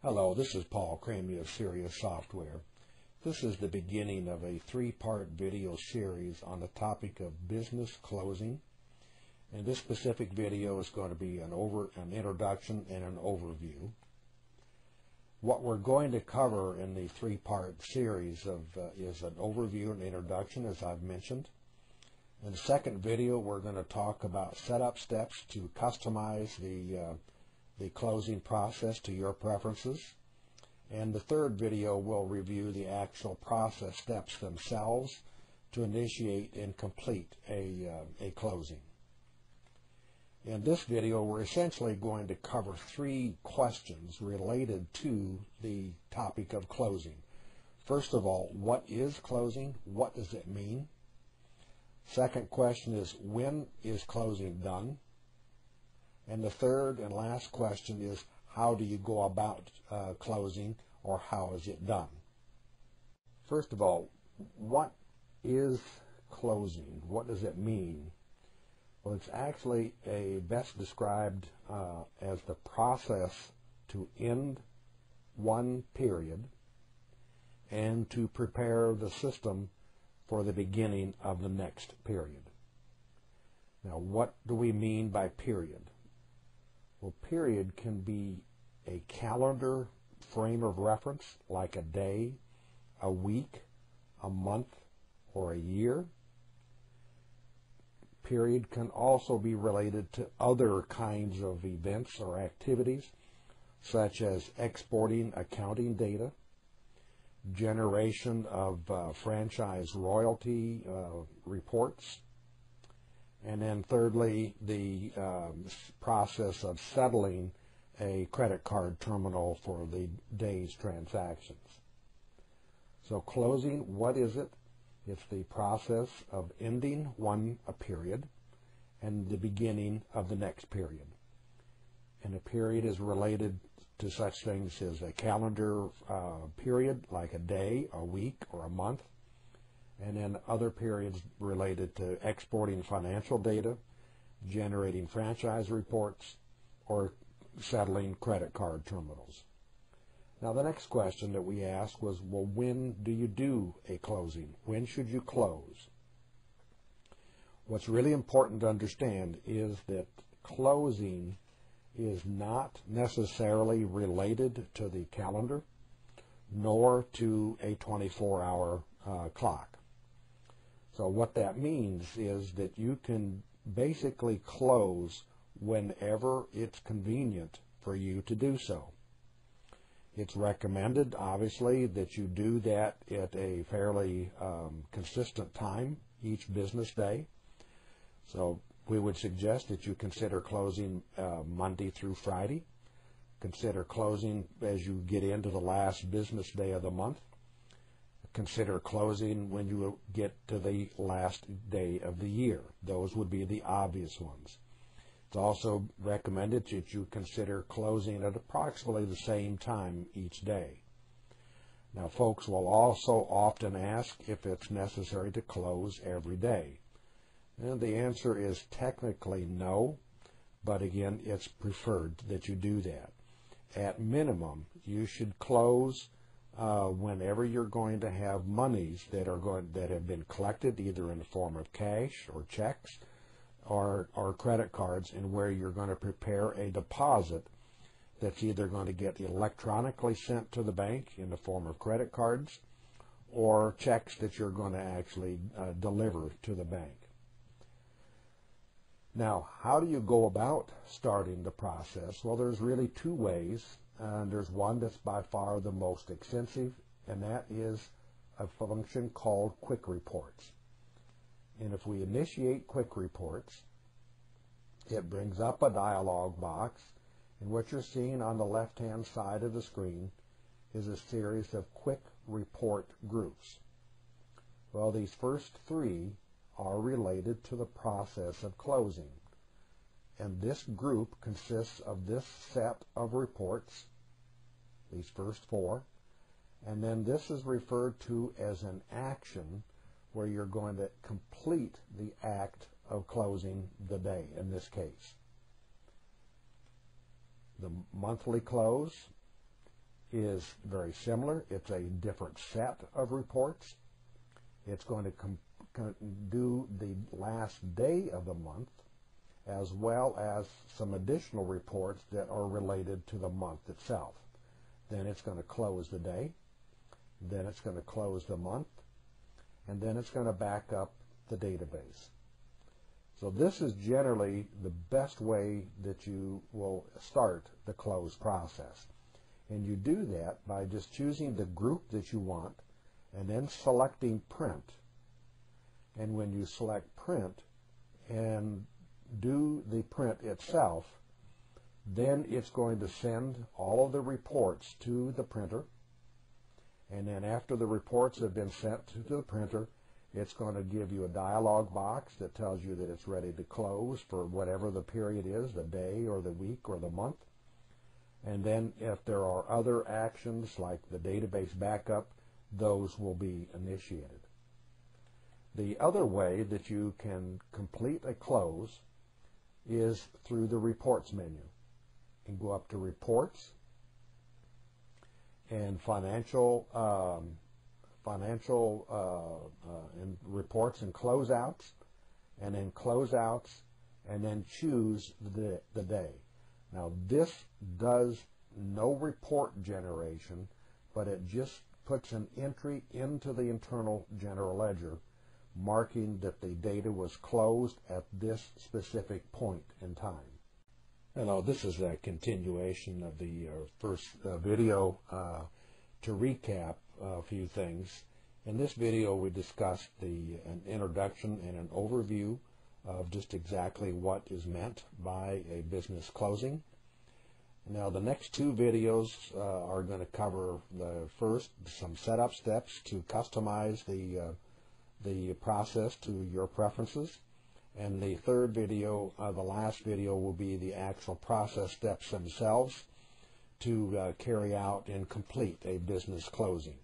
Hello, this is Paul Cramey of Sirius Software. This is the beginning of a three-part video series on the topic of business closing. And this specific video is going to be an introduction and an overview. What we're going to cover in the three-part series is an overview and introduction, as I've mentioned. In the second video, we're going to talk about setup steps to customize the closing process to your preferences. And the third video will review the actual process steps themselves to initiate and complete a closing. In this video, we're essentially going to cover three questions related to the topic of closing. First of all, what is closing? What does it mean? Second question is, when is closing done? And the third and last question is, how do you go about closing, or how is it done? First of all, what is closing? What does it mean? Well, it's actually best described as the process to end one period and to prepare the system for the beginning of the next period. Now, what do we mean by period? Well, period can be a calendar frame of reference, like a day, a week, a month, or a year. Period can also be related to other kinds of events or activities, such as exporting accounting data, generation of franchise royalty reports, and then thirdly, the process of settling a credit card terminal for the day's transactions. So closing, what is it? It's the process of ending a period and the beginning of the next period. And a period is related to such things as a calendar period, like a day, a week, or a month. And then other periods related to exporting financial data, generating franchise reports, or settling credit card terminals. Now, the next question that we asked was, well, when do you do a closing? When should you close? What's really important to understand is that closing is not necessarily related to the calendar, nor to a 24-hour clock. So what that means is that you can basically close whenever it's convenient for you to do so. It's recommended, obviously, that you do that at a fairly consistent time each business day. So we would suggest that you consider closing Monday through Friday. Consider closing as you get into the last business day of the month. Consider closing when you get to the last day of the year. Those would be the obvious ones. It's also recommended that you consider closing at approximately the same time each day. Now, folks will also often ask if it's necessary to close every day. And the answer is technically no, but again, it's preferred that you do that. At minimum, you should close whenever you're going to have monies that have been collected, either in the form of cash or checks or credit cards, and where you're going to prepare a deposit that's either going to get electronically sent to the bank in the form of credit cards or checks that you're going to actually deliver to the bank. Now, how do you go about starting the process? Well, there's really two ways. And there's one that's by far the most extensive, and that is a function called Quick Reports. And if we initiate Quick Reports, it brings up a dialog box, and what you're seeing on the left-hand side of the screen is a series of Quick Report groups. Well, these first three are related to the process of closing. And this group consists of this set of reports, these first four, and then this is referred to as an action where you're going to complete the act of closing the day in this case. The monthly close is very similar. It's a different set of reports. It's going to do the last day of the month, as well as some additional reports that are related to the month itself. Then it's going to close the day, then it's going to close the month, and then it's going to back up the database. So this is generally the best way that you will start the close process. And you do that by just choosing the group that you want and then selecting print. And when you select print and do the print itself, then it's going to send all of the reports to the printer. And then after the reports have been sent to the printer, it's going to give you a dialog box that tells you that it's ready to close for whatever the period is, the day or the week or the month. And then if there are other actions like the database backup, those will be initiated. The other way that you can complete a close is through the Reports menu. You can go up to Reports and Financial and Reports and Closeouts, and then Closeouts, and then choose the day. Now this does no report generation, but it just puts an entry into the internal general ledger marking that the data was closed at this specific point in time. Hello, this is a continuation of the first video to recap a few things. In this video we discussed an introduction and an overview of just exactly what is meant by a business closing. Now the next two videos are going to cover some setup steps to customize the process to your preferences, and the third video, the last video, will be the actual process steps themselves to carry out and complete a business closing.